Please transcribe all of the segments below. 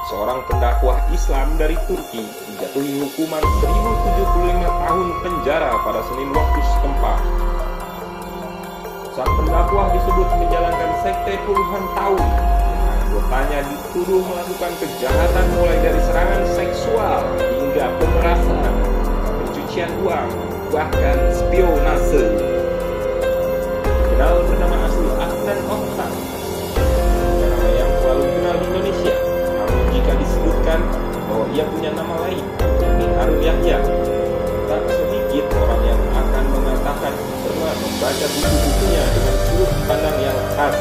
seorang pendakwah Islam dari Turki dijatuhi hukuman 1075 tahun penjara pada Senin waktu setempat. Sang pendakwah disebut menjalankan sekte puluhan tahun. Anggotanya dituduh melakukan kejahatan mulai dari serangan seksual hingga pemerasan, pencucian uang, bahkan spionase. Dikenal bernama asli Adnan Oktar, nama yang selalu dikenal di Indonesia. Namun jika disebutkan bahwa ia punya nama lain, yakni Harun Yahya, tak sedikit orang yang akan mengatakan pernah membaca buku-bukunya dengan sudut pandang yang khas.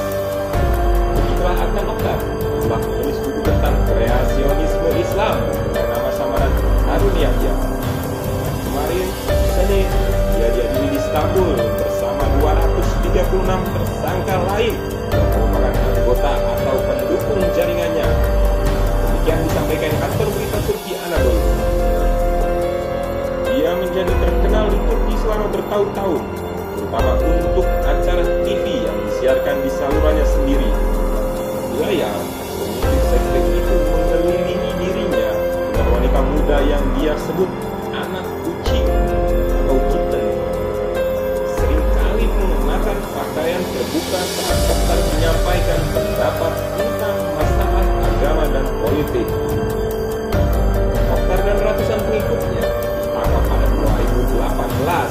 Begitulah Adnan Oktar telah menulis buku tentang kreasionisme Islam dengan nama samaran Harun Yahya. Kemarin, Senin, dia dihadiri di Istanbul bersama 236 tersangka lain yang merupakan anggota atau pendukung jaringannya. Demikian disampaikan kantor berita Turki Anadolu. Dia menjadi terkenal di Turki selama bertahun-tahun, terutama untuk acara TV yang disiarkan di salurannya sendiri. Wilayah pemimpin sekte itu mengelilingi dirinya dengan wanita muda yang dia sebut anak kucing atau kitten. Seringkali mengenakan pakaian terbuka saat Oktar menyampaikan pendapat tentang masalah agama dan politik. Oktar dan ratusan pengikutnya ditangkap pada 2018 dan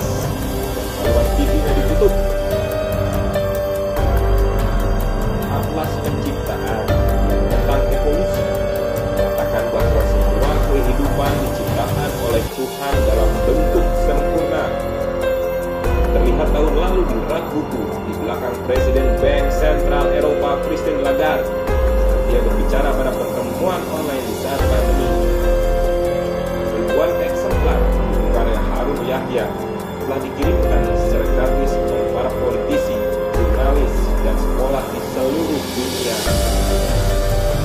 saluran TV-nya ditutup. Atlas Penciptaan tentang evolusi mengatakan bahwa semua kehidupan diciptakan oleh Tuhan dalam bentuk sempurna. Terlihat tahun lalu di rak buku di belakang Presiden Bank Sentral Eropa Christine Lagarde saat dia berbicara pada pertemuan online di saat pandemi. Ribuan eksemplar buku karya Harun Yahya telah dikirimkan secara gratis oleh para politisi, jurnalis, dan sekolah di seluruh dunia.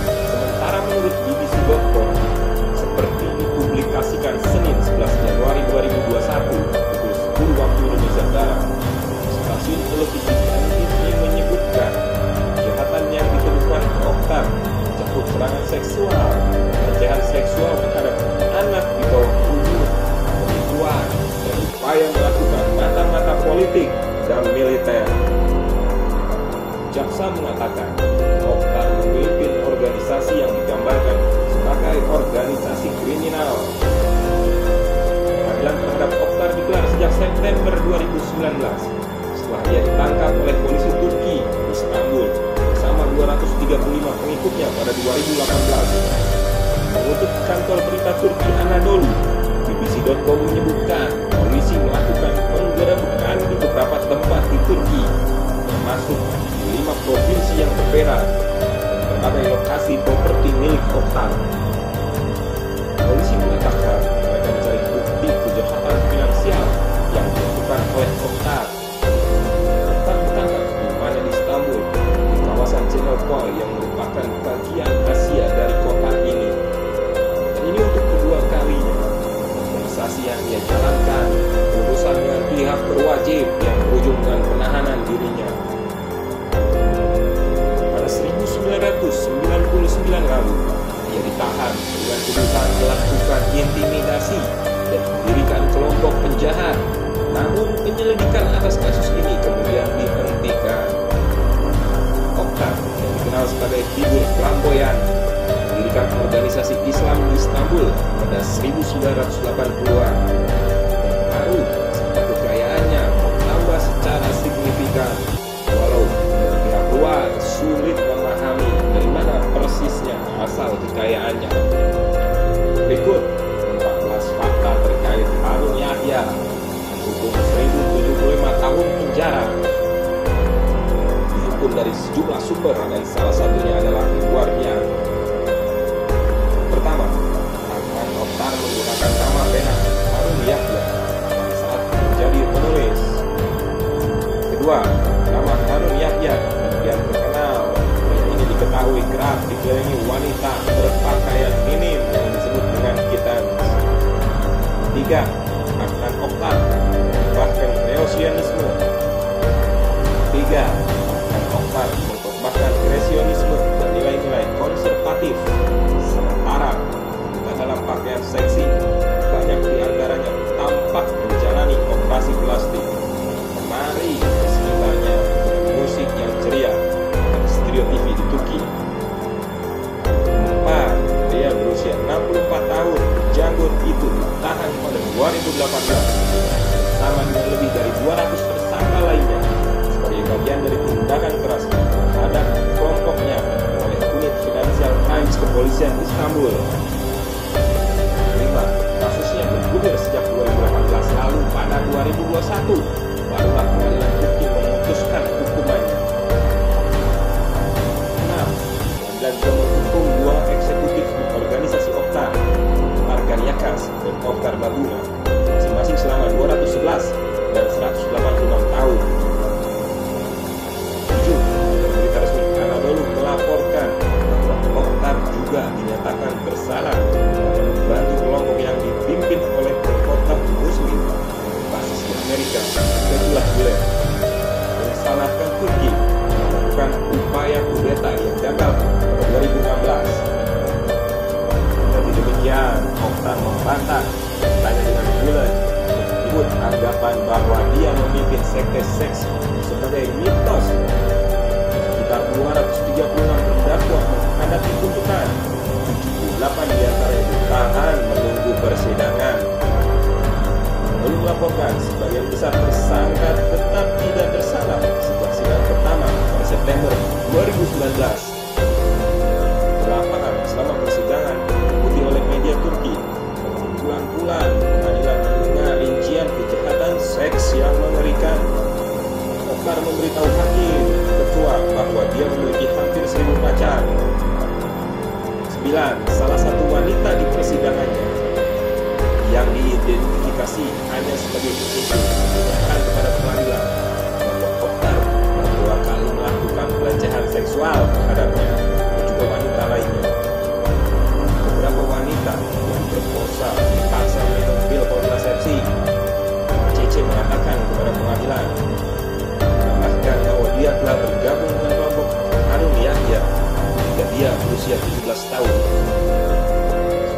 Sementara menurut BBC.com, seperti dipublikasikan Senin 11 Januari 2021 pukul 10 waktu Indonesia Barat, stasiun televisi NTV menyebutkan kejahatan yang dituduhkan Oktar mencakup serangan seksual, pelecehan seksual terhadap anak di bawah umur, penipuan, dan upaya melakukan mata-mata politik dan militer. Jaksa mengatakan Oktar memimpin organisasi yang digambarkan sebagai organisasi kriminal. Pengadilan terhadap Oktar digelar sejak September 2019 setelah dia ditangkap oleh polisi Turki di Istanbul bersama 235 pengikutnya pada 2018. Mengutip kantor berita Turki Anadolu, BBC.com menyebutkan polisi melakukan penggerebekan di beberapa tempat di Turki, termasuk di 5 provinsi yang berbeda dan berbagai lokasi properti milik Oktar. Polisi mengatakan mereka mencari bukti kejahatan finansial yang dilakukan oleh Oktar. Oktar ditangkap di rumahnya di Istanbul, di kawasan Çengelköy yang merupakan bagian Asia dari kota ini. Dan ini untuk kedua kalinya. Organisasi yang dia jalankan berurusan dengan pihak berwajib yang berujung dengan penahanan dirinya. Pada 1999 lalu, ia ditahan dengan tuduhan melakukan intimidasi dan mendirikan kelompok penjahat. Namun penyelidikan atas kasus ini kemudian dihentikan. Oktar yang dikenal sebagai figur flamboyan mendirikan organisasi Islam di Istanbul pada 1980-an. Baru serta kekayaannya bertambah secara signifikan, walau pihak luar sulit memahami dari mana persisnya asal kekayaannya. Berikut 14 fakta terkait Harun Yahya, dihukum 1075 tahun penjara. Dihimpun dari sejumlah sumber dan salah satunya adalah keluarnya. Pertama, Adnan Oktar menggunakan nama pena Harun Yahya pada saat menjadi penulis. Kedua, nama Harun Yahya kemudian terkenal. Pria ini diketahui kerap dikelilingi wanita berpakaian minim yang disebut dengan kittens. Tiga, Adnan Oktar bahkan kreasionisme. Tiga, Adnan Oktar mengkhotbahkan kreasionisme dan nilai-nilai konservatif serta Istanbul. 5. Kasusnya bergulir sejak 2018 lalu. Pada 2021 barulah pengadilan Turki memutuskan hukumannya. 6. Pengadilan juga menghukum dua eksekutif organisasi Oktar, Margan Yakas dan Oktar Babuna, masing-masing selama 211 dan 186 tahun. 7. Berita resmi Anadolu melaporkan bahwa Oktar juga dinyatakan bersalah karena membantu kelompok yang dipimpin oleh berkotak Muslim berbasis di Amerika, Fethullah Gulen, menyalahkan Turki melakukan upaya kudeta yang gagal pada 2016. Dari demikian, Oktar membantah tanya dengan Gulen menyebut anggapan bahwa dia memimpin sekte seks sebagai mitos. Sekitar 236 terdakwa menghadapi tuntutan, 78 diantaranya ditahan menunggu persidangan. Belum melaporkan sebagian besar tersangka tetap tidak bersalah sejak sidang pertama pada September 2019. Lapangan selama persidangan diikuti oleh media Turki. Bulan-bulan pengadilan mendengar rincian kejahatan seks yang mengerikan. Oktar memberitahu hakim ketua bahwa dia memiliki hampir 1000 pacar. 9. Salah satu wanita di persidangannya yang diidentifikasi hanya sebagai petunjuk mengatakan kepada pengadilan bahwa Oktar beberapa kali melakukan pelecehan seksual terhadapnya dan juga wanita lainnya. Beberapa wanita yang berposa dipaksa minum pil kontrasepsi. Cece mengatakan kepada pengadilan bahkan bahwa dia telah bergabung dengan kelompok Harun Yahya ketika dia berusia 17 tahun.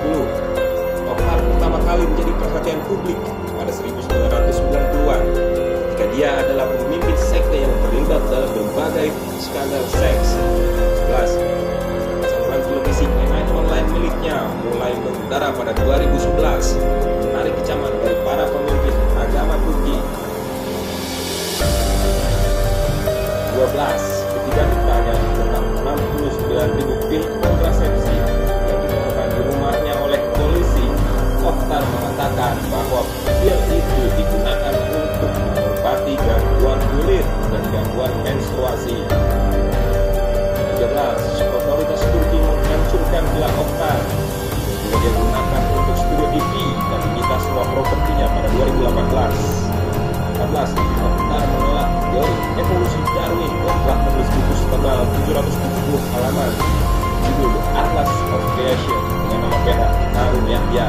10. Oktar pertama kali menjadi perhatian publik pada 1990-an ketika dia adalah pemimpin sekte yang terlibat dalam berbagai skandal seks. 11. Saluran televisi N9 online miliknya mulai mengudara pada 2011, menarik kecaman dari para pemimpin agama Turki. 12. Ketika ditanya tentang 69.000 pil kontrasepsi yang ditemukan di rumahnya oleh polisi, Oktar mengatakan bahwa pil itu digunakan untuk mengobati gangguan kulit dan gangguan menstruasi. 13. Otoritas Turki menghancurkan gelar Oktar yang juga dia gunakan untuk studio TV dan menyita semua propertinya pada 2018. 14. Oktar menolak teori evolusi Darwin dan telah menulis buku setebal 770 halaman judul The Atlas of Creation dengan nama beda Harun Yahya.